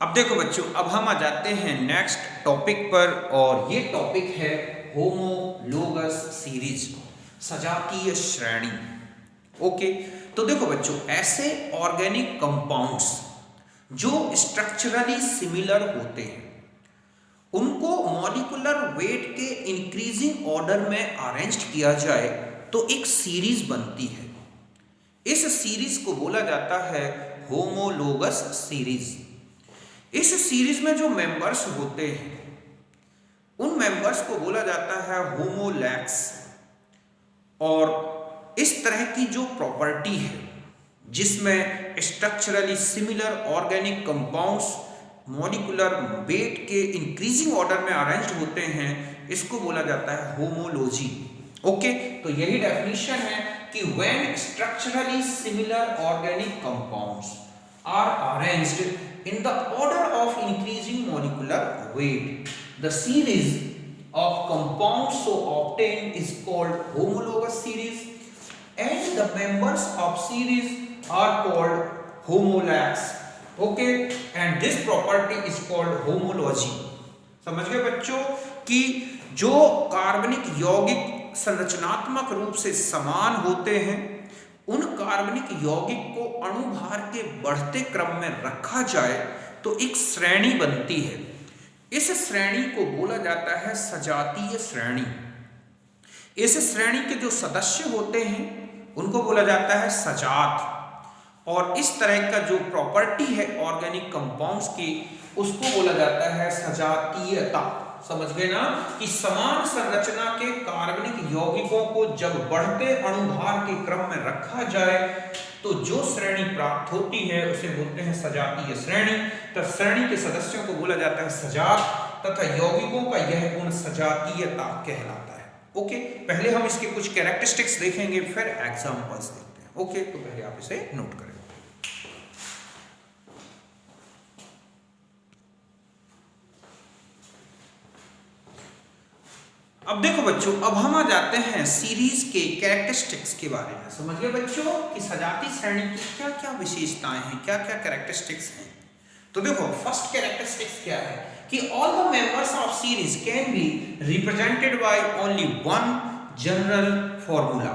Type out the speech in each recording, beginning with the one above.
अब देखो बच्चों, अब हम आ जाते हैं नेक्स्ट टॉपिक पर और ये टॉपिक है होमोलोगस सीरीज, सजातीय श्रेणी। ओके, तो देखो बच्चों, ऐसे ऑर्गेनिक कंपाउंड्स जो स्ट्रक्चरली सिमिलर होते हैं उनको मॉलिक्यूलर वेट के इंक्रीजिंग ऑर्डर में अरेंज किया जाए तो एक सीरीज बनती है। इस सीरीज को बोला जाता है होमोलोगस सीरीज। इस सीरीज में जो मेंबर्स होते हैं उन मेंबर्स को बोला जाता है होमोलैक्स। और इस तरह की जो प्रॉपर्टी है जिसमें structurally similar organic compounds molecular weight के इंक्रीजिंग ऑर्डर में अरेंज्ड होते हैं, इसको बोला जाता है होमोलॉजी। ओके, तो यही डेफिनेशन है कि when structurally similar organic compounds are arranged in the order of increasing molecular weight, the series of compounds so obtained is called homologous series and the members of series are called homolags. Okay, and this property is called homology. समझ गए बच्चों कि जो कार्बनिक यौगिक संरचनात्मक रूप से समान होते हैं उन कार्बनिक यौगिक को अणुभार के बढ़ते क्रम में रखा जाए तो एक श्रेणी बनती है। इस श्रेणी को बोला जाता है सजातीय श्रेणी। इस श्रेणी के जो सदस्य होते हैं उनको बोला जाता है सजात। और इस तरह का जो प्रॉपर्टी है ऑर्गेनिक कंपाउंड्स की उसको बोला जाता है सजातीयता। समझ गए ना कि समान संरचना के कार्बनिक यौगिकों को जब बढ़ते अणुभार के क्रम में रखा जाए तो जो श्रेणी प्राप्त होती है उसे बोलते हैं सजातीय श्रेणी। तो श्रेणी के सदस्यों को बोला जाता है सजात तथा यौगिकों का यह गुण सजातीयता कहलाता है। ओके, पहले हम इसके कुछ कैरेक्टरिस्टिक्स देखेंगे फिर एग्जांपल्स देखते हैं। ओके, तो पहले आप इसे नोट करें। अब देखो बच्चों, अब हम आ जाते हैं सीरीज के कैरेक्टरिस्टिक्स के बारे में। समझ गए बच्चों कि सजातीय श्रेणी की क्या क्या विशेषताएं हैं, क्या क्या कैरेक्टरिस्टिक्स हैं। तो देखो, फर्स्ट कैरेक्टरिस्टिक्स क्या है कि all the members of series can be represented by only one general formula.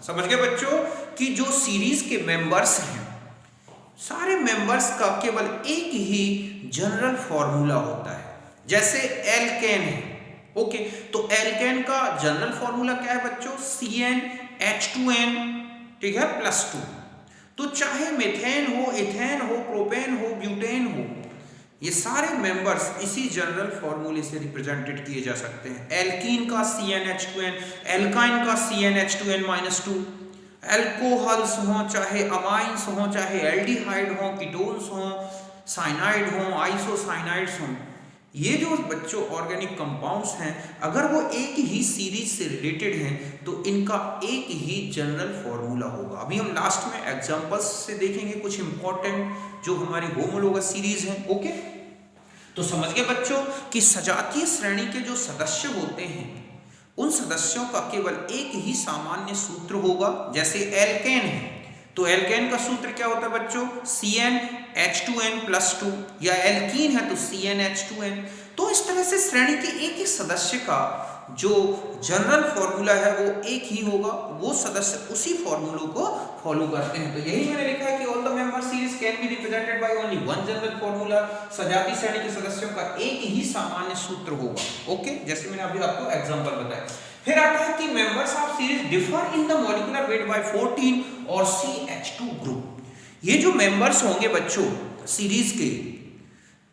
समझ गए बच्चों कि जो सीरीज के मेंबर्स हैं सारे मेंबर्स का केवल एक ही जनरल फॉर्मूला होता है। जैसे एल्केन है, ओके, तो एल्केन का जनरल फॉर्मूला क्या है बच्चों? CnH2n, ठीक है, +2। तो चाहे मीथेन हो, इथेन हो, प्रोपेन हो, ब्यूटेन हो, ये सारे मेंबर्स इसी जनरल फॉर्मूले से रिप्रेजेंटेड किए जा सकते हैं। एल्कीन का CnH2n, एल्काइन का CnH2n-2, एल्कोहल्स हो, चाहे अमाइंस हो, चाहे एल्डिहाइड हो, कीटोन्स हो, साइनाइड हो, आइसोसाइनाइड्स हो, ये जो बच्चों ऑर्गेनिक कंपाउंड्स हैं अगर वो एक ही सीरीज से रिलेटेड हैं तो इनका एक ही जनरल फॉर्मूला होगा। अभी हम लास्ट में एग्जांपल्स से देखेंगे कुछ इंपॉर्टेंट जो हमारी होमोलोगस सीरीज हैं। ओके, तो समझ गए बच्चों कि सजातीय श्रेणी के जो सदस्य होते हैं उन सदस्यों का केवल एक ही सामान्य सूत्र होगा। जैसे एल्केन है तो एल्केन का सूत्र क्या होता है बच्चों? CnH2n+2, या एल्कीन है तो CnH2n। तो इस तरह से श्रेणी के एक ही सदस्य का जो जनरल फॉर्मूला है वो एक ही होगा, वो सदस्य उसी फॉर्मूलों को फॉलो करते हैं। तो यही मैंने लिखा है कि all the member series can be represented by only one general formula. सजातीय श्रेणी के सदस्यों का एक ही सामान्य सूत्र होगा। ओके, जैसे मैंने अभी आपको एग्जांपल बताया। फिर आता है कि members of series differ in the molecular weight by 14 और CH2 ग्रुप। ये जो मेंबर्स होंगे बच्चों सीरीज के,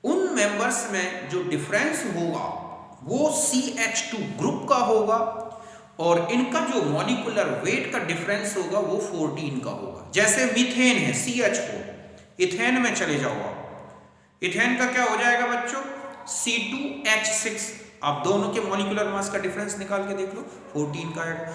उन मेंबर्स में जो डिफरेंस होगा वो CH2 ग्रुप का होगा और इनका जो मॉलिक्यूलर वेट का डिफरेंस होगा वो 14 का होगा। जैसे मीथेन है CH4, इथेन में चले जाओ आप, इथेन का क्या हो जाएगा बच्चों? C2H6। आप दोनों के मॉलिक्यूलर मास का डिफरेंस निकाल के देख लो, 14 का है।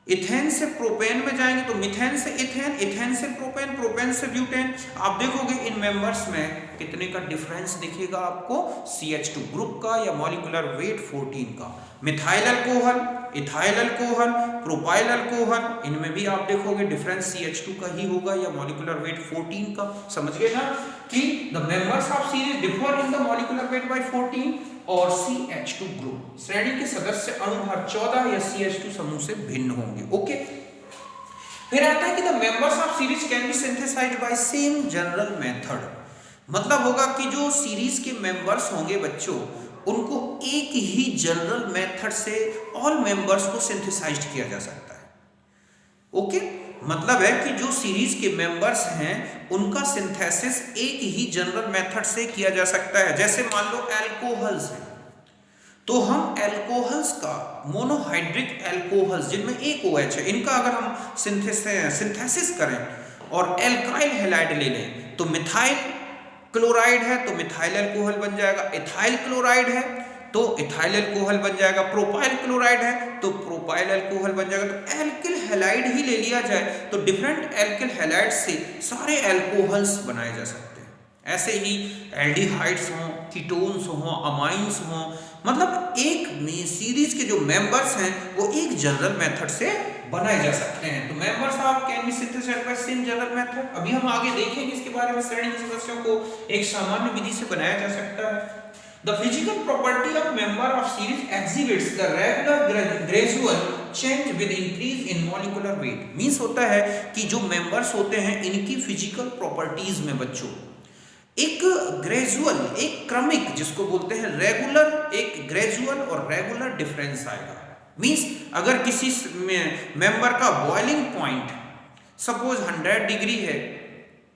इथेन से प्रोपेन में जाएंगे तो मिथेन से इथेन, इथेन से प्रोपेन, प्रोपेन से ब्यूटेन। आप देखोगे इन मेंबर्स में कितने का डिफरेंस दिखेगा आपको CH2 ग्रुप का या मॉलिक्यूलर वेट 14 का। Methyl alcohol, ethyl alcohol, propyl alcohol, इनमें भी आप देखोगे डिफरेंस CH2 का ही होगा या मॉलिक्यूलर वेट 14 का। समझ गए ना कि the members of series differ in the molecular weight by 14 और CH2 ग्रुप श्रेणी के सदस्य अणुभार 14 या CH2 समूह से भिन्न होंगे। ओके, फिर आता है कि the members of series can be synthesised by same general method. मतलब होगा कि जो सीरीज के मेंबर्स होंगे बच्चों, उनको एक ही जनरल मेथड से ऑल मेंबर्स को सिंथेसाइज्ड किया जा सकता है। ओके, मतलब है कि जो सीरीज के मेंबर्स हैं उनका सिंथेसिस एक ही जनरल मेथड से किया जा सकता है। जैसे मान लो एल्कोहल्स हैं, तो हम एल्कोहल्स का मोनोहाइड्रिक एल्कोहल्स जिनमें एक OH है, इनका अगर हम सिंथेसिस करें और एल्काइल हैलाइड ले लें तो मिथाइल क्लोराइड है तो मिथाइल अल्कोहल बन जाएगा, इथाइल क्लोराइड है तो इथाइल अल्कोहल बन जाएगा, प्रोपाइल क्लोराइड है तो प्रोपाइल अल्कोहल बन जाएगा। तो एल्किल हैलाइड ही ले लिया जाए तो डिफरेंट एल्किल हैलाइड से सारे एल्कोहल्स बनाए जा सकते हैं। ऐसे ही एल्डिहाइड्स हों, कीटोन्स हों, अमाइंस हों, मतलब एक में सीरीज के जो मेंबर्स हैं वो एक जनरल मेथड से बनाए जा सकते हैं। तो members of can be synthesised by same general method. अभी हम आगे देखेंगे इसके बारे में, श्रेणी के सदस्यों को एक सामान्य विधि से बनाया जा सकता है। The physical property of member of series exhibits the regular gradual change with increase in molecular weight। Means होता है कि जो मेंबर्स होते हैं इनकी फिजिकल प्रॉपर्टीज में बच्चों एक ग्रेजुअल, एक क्रमिक, जिसको बोलते हैं रेगुलर, एक ग्रेजुअल और रेगुलर डिफरेंस आएगा। मीन्स अगर किसी मेंबर का बॉइलिंग पॉइंट सपोज 100 डिग्री है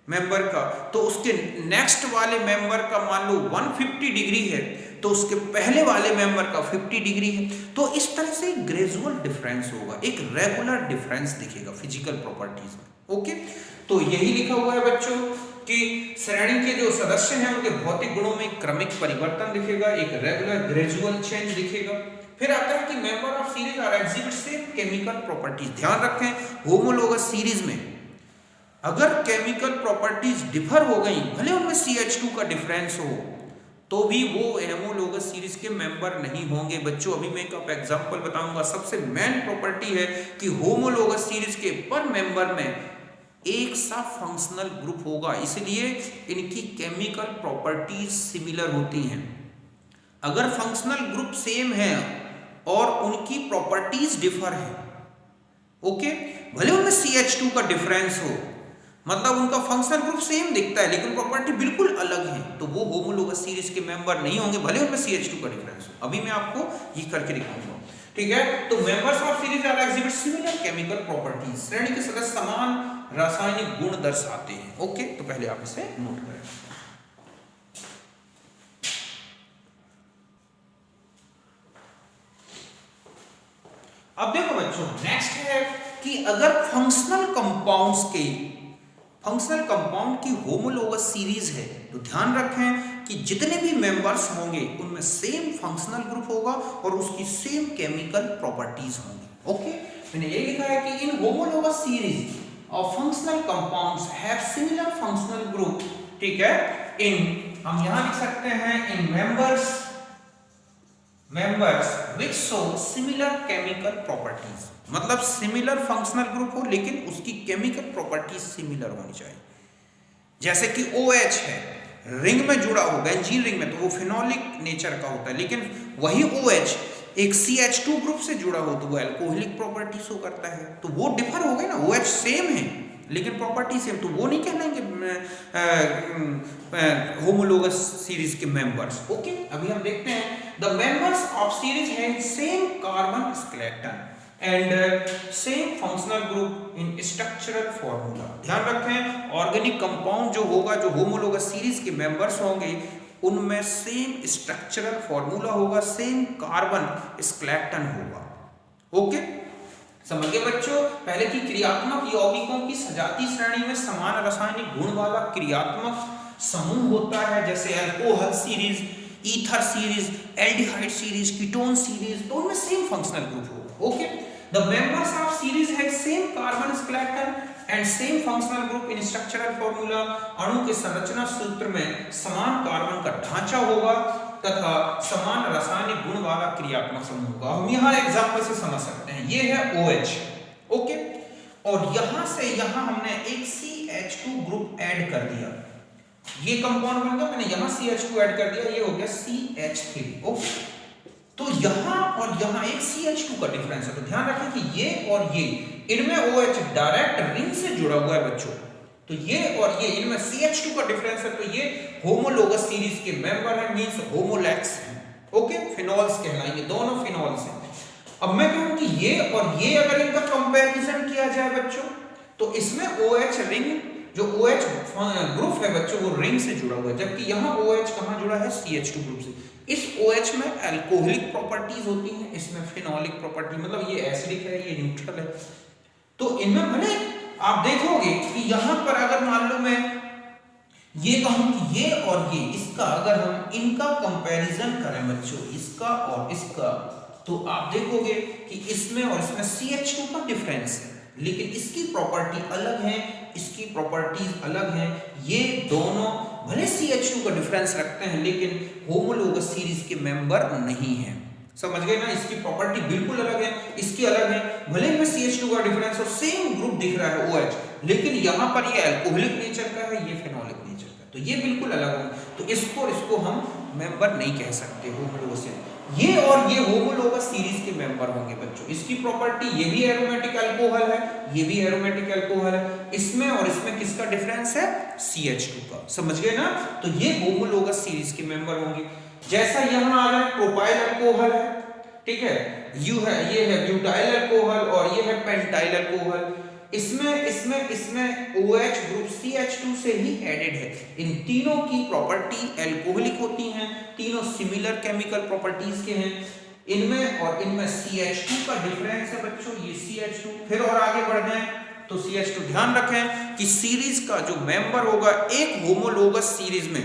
मेंबर का, तो उसके नेक्स्ट वाले मेंबर का मान लो 150 डिग्री है तो उसके पहले वाले मेंबर का 50 डिग्री है। तो इस तरह से ग्रेजुअल डिफरेंस होगा, एक रेगुलर डिफरेंस दिखेगा फिजिकल प्रॉपर्टीज में। ओके, तो यही लिखा हुआ है बच्चों कि श्रेणी के जो सदस्य हैं उनके भौतिक गुणों में क्रमिक परिवर्तन दिखेगा, एक रेगुलर ग्रेजुअल चेंज दिखेगा। फिर आता है कि member of series are exhibit same chemical properties. ध्यान रखें, होमोलोगस सीरीज में अगर केमिकल प्रॉपर्टीज डिफर हो गई, भले उनमें CH2 का डिफरेंस हो, तो भी वो होमोलोगस सीरीज के मेंबर नहीं होंगे बच्चों। अभी मैं एक एग्जांपल बताऊंगा। सबसे मेन प्रॉपर्टी है कि होमोलोगस सीरीज के पर मेंबर में एक सा फंक्शनल ग्रुप होगा, इसलिए इनकी केमिकल प्रॉपर्टीज सिमिलर होती हैं। अगर फंक्शनल ग्रुप सेम है और उनकी प्रॉपर्टीज डिफर है, ओके, भले उनमें CH2 का डिफरेंस हो, मतलब उनका फंक्शनल ग्रुप सेम दिखता है लेकिन प्रॉपर्टी बिल्कुल अलग है, तो वो होमोलोगस सीरीज के मेंबर नहीं होंगे, भले उनमें CH2 का डिफरेंस हो। अभी मैं आपको ये करके दिखाऊंगा, ठीक है। तो members of series are exhibit similar chemical properties. श्रेणी के सदस्य समान रासायनिक गुण दर्शाते हैं। ओके, तो पहले आप इसे नोट करें। अब देखो बच्चों, नेक्स्ट है कि अगर फंक्शनल कंपाउंड की होमोलोगस सीरीज है तो ध्यान रखें कि जितने भी मेंबर्स होंगे उनमें सेम फंक्शनल ग्रुप होगा और उसकी सेम केमिकल प्रॉपर्टीज होंगी। ओके, मैंने ये लिखा है कि in homologous series of functional compounds have similar functional group, ठीक है। इन हम यहां लिख सकते हैं इन members which show similar chemical properties, मतलब सिमिलर फंक्शनल ग्रुप हो लेकिन उसकी केमिकल प्रॉपर्टीज सिमिलर होनी चाहिए। जैसे कि OH है, रिंग में जुड़ा हो, बेंजीन रिंग में, तो वो फिनोलिक नेचर का होता है, लेकिन वही OH एक CH2 ग्रुप से जुड़ा हो तो वो अल्कोहलिक प्रॉपर्टी शो करता है। तो वो डिफर हो गए ना, OH सेम है लेकिन प्रॉपर्टी सेम, तो वो नहीं कहलाएंगे होमोलोगस सीरीज के मेंबर्स। ओके, अभी हम देखते हैं the members of series have same carbon skeleton and same functional group in structural formula. ध्यान रखें, ऑर्गेनिक कंपाउंड जो होगा, जो होमोलोगस सीरीज के मेंबर्स होंगे, उनमें सेम स्ट्रक्चरल फॉर्मूला होगा, सेम कार्बन स्केलेटन होगा। ओके, समझ गए बच्चों। पहले की क्रियात्मक यौगिकों की सजाती श्रेणी में समान रासायनिक गुण वाला क्रियात्मक समूह होता है, जैसे alcohol series, ether series, aldehyde series, ketone series, तो उनमें सेम फंक्शनल ग्रुप होगा। Okay, the members of series have same carbon skeleton and same functional group in structural formula. अणु के संरचना सूत्र में समान कार्बन का ढांचा होगा तथा समान रासायनिक गुण वाला क्रियात्मक समूह होगा। हम यहाँ एग्जांपल से समझ सकते हैं, ये है OH, ओके, और यहां से यहां हमने एक CH2 ग्रुप ऐड कर दिया, ये कंपाउंड बन गया, मैंने यहां CH2 ऐड कर दिया, ये हो गया CH3, ओके। तो यहां और यहां एक CH2 का डिफरेंस है, तो ध्यान रखें कि ये और ये, इनमें OH डायरेक्ट रिंग से जुड़ा हुआ है बच्चों, तो ये और ये इनमें CH2 का डिफरेंस है, तो ये होमोलोगस सीरीज के मेंबर है, मींस होमोलैक्स है, ओके, फिनोल्स कहलाएंगे, दोनों फिनोल्स हैं। अब मैं कहूं कि ये और ये अगर इनका कंपैरिजन किया जाए बच्चों, तो इसमें OH रिंग, जो OH ग्रुप है बच्चों, वो रिंग से जुड़ा हुआ है, जबकि यहाँ OH कहाँ जुड़ा है, CH2 ग्रुप से। इस OH में अल्कोहलिक प्रॉपर्टीज होती हैं, इसमें फिनोलिक प्रॉपर्टी, मतलब ये एसिडिक है, ये न्यूट्रल है। तो इनमें भले आप देखोगे कि यहां पर अगर मान लो मैं ये कहूं कि ये और ये, इसका अगर हम इनका कंपैरिजन करें बच्चों, इसका और इसका, तो आप देखोगे कि इसमें और इसमें CH2 का डिफरेंस है, लेकिन इसकी प्रॉपर्टी अलग है, इसकी प्रॉपर्टीज अलग हैं। ये दोनों भले CH2 का डिफरेंस रखते हैं, लेकिन होमोलोगस सीरीज के मेंबर नहीं हैं। समझ गए ना, इसकी प्रॉपर्टी बिल्कुल अलग है, इसकी अलग है, भले में CH2 का डिफरेंस और सेम ग्रुप दिख रहा है OH, लेकिन यहाँ पर ये अल्कोहलिक नेचर का है, ये फेनोलिक नेचर का, तो ये बिल्कुल अलग है। तो इसको हम मेंबर नहीं कह सकते होमोलोगस। ये और ये होमोलोगस सीरीज के मेंबर होंगे बच्चों। इसकी प्रॉपर्टी, ये भी एरोमेटिक अल्कोहल है, ये भी एरोमेटिक अल्कोहल है, इसमें और इसमें किसका डिफरेंस है, CH2 का। समझ गए ना, तो ये होमोलोगस सीरीज के मेंबर होंगे। जैसा यहाँ आ रहा है प्रोपाइल अल्कोहल है, ठीक है, ये है ब्यूटाइल अल्कोहल और ये है पेंटाइल अल्कोहल। इसमें OH ग्रुप CH2 से ही एडेड है। इन तीनों की प्रॉपर्टी अल्कोहलिक होती हैं, तीनों सिमिलर केमिकल प्रॉपर्टीज के हैं। इनमें और इनमें CH2 का डिफरेंस है बच्चों, ये CH2। फिर और आगे बढ़ जाएं तो CH2, ध्यान रखें कि सीरीज का जो मेंबर होगा एक होमोलोगस सीरीज में,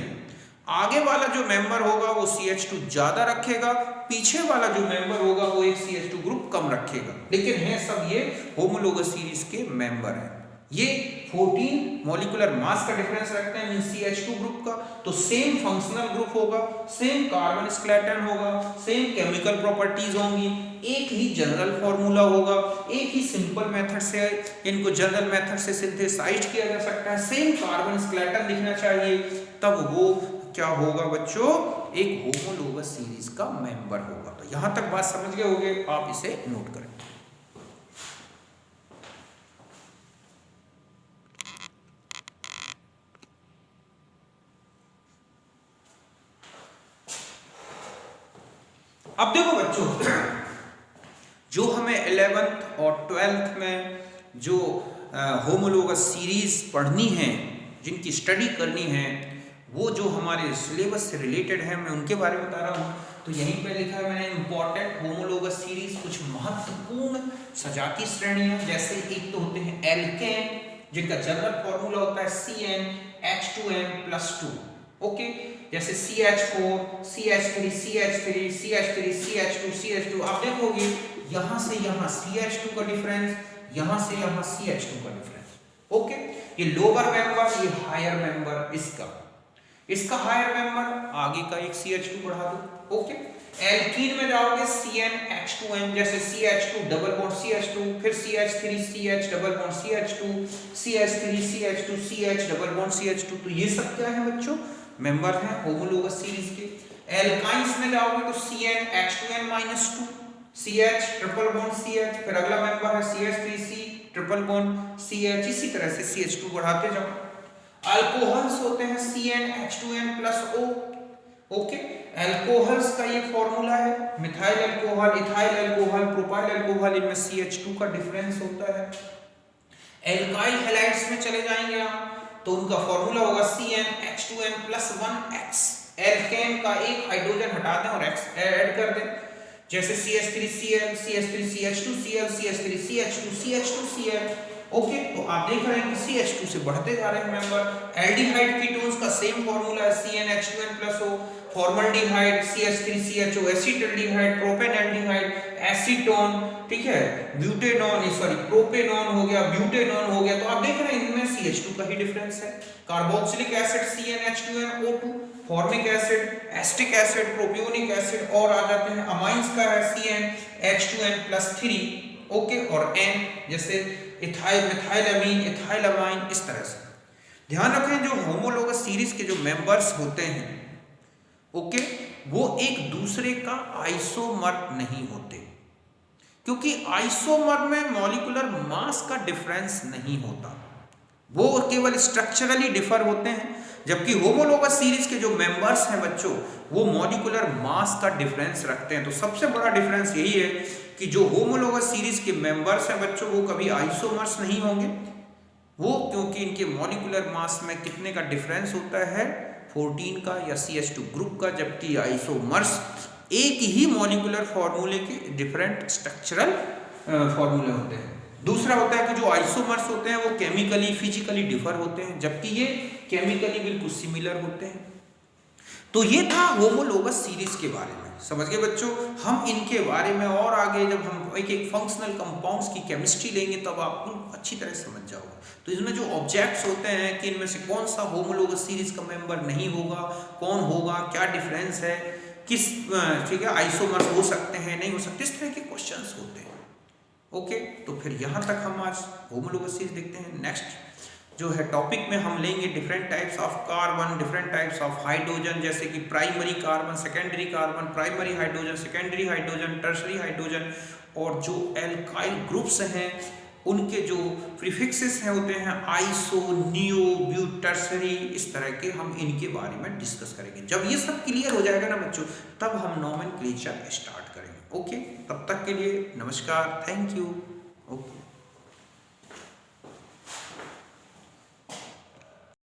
आगे वाला जो मेंबर होगा वो CH2 ज्यादा रखेगा, पीछे वाला जो मेंबर होगा वो एक CH2 ग्रुप कम रखेगा, लेकिन है सब ये होमोलोगस सीरीज के मेंबर हैं। ये 14 मॉलिक्यूलर मास का डिफरेंस रखते हैं CH2 ग्रुप का, तो सेम फंक्शनल ग्रुप होगा, सेम कार्बन स्केलेटन होगा, सेम केमिकल प्रॉपर्टीज होंगी, एक ही जनरल फॉर्मूला होगा, एक ही सिंपल मेथड से इनको जनरल मेथड से सिंथेसाइज किया जा सकता है, सेम कार्बन स्केलेटन दिखना चाहिए, तब वो क्या होगा बच्चों, एक होमोलोगस सीरीज का मेंबर होगा। तो यहां तक बात समझ गए होंगे, आप इसे नोट करें। अब देखो बच्चों, जो हमें 11th और 12th में जो होमोलोगस सीरीज पढ़नी है, जिनकी स्टडी करनी है, वो जो हमारे सिलेबस से रिलेटेड है, मैं उनके बारे में बता रहा हूँ। तो यहीं पे लिखा है मैंने इंपॉर्टेंट होमोलोगस सीरीज, कुछ महत्वपूर्ण सजातीय श्रेणियां, जैसे एक तो होते हैं एल्केन, जिनका जनरल फॉर्मूला होता है CnH2n+2, ओके, जैसे CH4, CH3, CH3, CH3, CH2, CH2। आप देखोगे यहाँ से यहाँ CH2 का डिफरेंस, यहाँ से यहाँ CH2 का डिफरेंस, ओके। ये लोअर मेंबर, ये हायर मेंबर, इसका हायर मेंबर, आगे का एक CH2 बढ़ा दो, ओके। एल्कीन में जाओगे CnH2n, जैसे CH2 डबल बॉन्ड CH2, फिर CH3 CH double bond CH2, CH3 CH2 CH double bond CH2। तो ये सब क्या है बच्चों, मेंबर हैं होमोलोगस सीरीज के। एल्काइंस में जाओगे तो CnH2n-2, CH triple bond CH, फिर अगला मेंबर है CH3C ट्रिपल बॉन्ड CH, इसी तरह से CH2 बढ़ाते जाओ। अल्कोहल्स होते हैं CnH2n+O, ओके। अल्कोहल्स का ये फॉर्मूला है, methyl alcohol, ethyl alcohol, propyl alcohol, इनमें CH2 का डिफरेंस होता है। एल्काइल हैलाइड्स में चले जाएंगे हम, तो उनका फॉर्मूला होगा CnH2n+1X। एल्केन का एक हाइड्रोजन हटा दें और X ऐड कर दें, जैसे CH3Cl, CH3CH2Cl, CH3CH2CH2Cl, ओके। तो आप देख रहे हैं कि CH2 से बढ़ते जा रहे हैं मेंबर। एल्डिहाइड कीटोन्स का सेम फॉर्मूला है CnH2n+O, formaldehyde CH3CHO, acetaldehyde, प्रोपेनएल्डिहाइड, acetone, ठीक है, ब्यूटेनॉन, सॉरी प्रोपेनॉन हो गया, ब्यूटेनॉन हो गया। तो आप देख रहे हैं इनमें CH2 का ही डिफरेंस है। Carboxylic acid CnH2nO2, formic acid, acetic acid, propionic acid, और आ जाते हैं अमाइंस का है CnH2n+3, ओके, और N जैसे इथाइल, मिथाइलअमीन, इथाइलअमाइन, इस तरह से। ध्यान रखें जो होमोलोगस सीरीज के जो मेंबर्स होते हैं, ओके, वो एक दूसरे का आइसोमर नहीं होते, क्योंकि आइसोमर में मॉलिक्यूलर मास का डिफरेंस नहीं होता, वो केवल स्ट्रक्चरली डिफर होते हैं। जबकि होमोलोगस सीरीज के जो मेंबर्स हैं बच्चों, वो मॉलिक्यूलर मास का डिफरेंस रखते हैं। तो सबसे बड़ा डिफरेंस यही है कि जो होमोलोगस सीरीज के मेंबर्स हैं बच्चों, वो कभी आइसोमर्स नहीं होंगे, वो क्योंकि इनके मॉलिक्यूलर मास में कितने का डिफरेंस होता है, 14 का या CH2 ग्रुप का। जबकि आइसोमर्स एक ही मॉलिक्यूलर फॉर्मूले के डिफरेंट स्ट्रक्चरल फॉर्मूले होते हैं। दूसरा होता है कि जो आइसोमर्स होते हैं वो केमिकली फिजिकली डिफर होते हैं, जबकि ये केमिकली बिल्कुल सिमिलर होते हैं। तो ये था होमोलोगस सीरीज के बारे में, समझ गए बच्चों। हम इनके बारे में और आगे जब हम एक एक फंक्शनल कंपाउंड्स की केमिस्ट्री लेंगे तब आप अच्छी तरह समझ जाओगे। तो इसमें जो ऑब्जेक्ट्स होते हैं कि इनमें से कौन सा होमोलोगस सीरीज का मेंबर नहीं होगा, कौन होगा, क्या डिफरेंस है, किस, ठीक है, आइसोमर्स हो सकते हैं, नहीं हो सकते, इस तरह के क्वेश्चंस होते हैं। ओके, तो फिर यहाँ तक हम आज होमोलोगस सीरीज देखते हैं। नेक्स्ट जो है टॉपिक में हम लेंगे different types of carbon, different types of hydrogen, जैसे कि primary carbon, secondary carbon, primary hydrogen, secondary hydrogen, tertiary hydrogen, और जो एल्काइल ग्रुप्स हैं उनके जो प्रीफिक्सेस हैं होते हैं आइसो, नियो, ब्यू, टर्शरी, इस तरह के हम इनके बारे में डिस्कस करेंगे। जब ये सब क्लियर हो जाएगा ना बच्चों, तब हम नोमेनक्लेचर स्टार्ट करेंगे। ओके, तब तक के लिए नमस्कार, थैंक यू। ओके।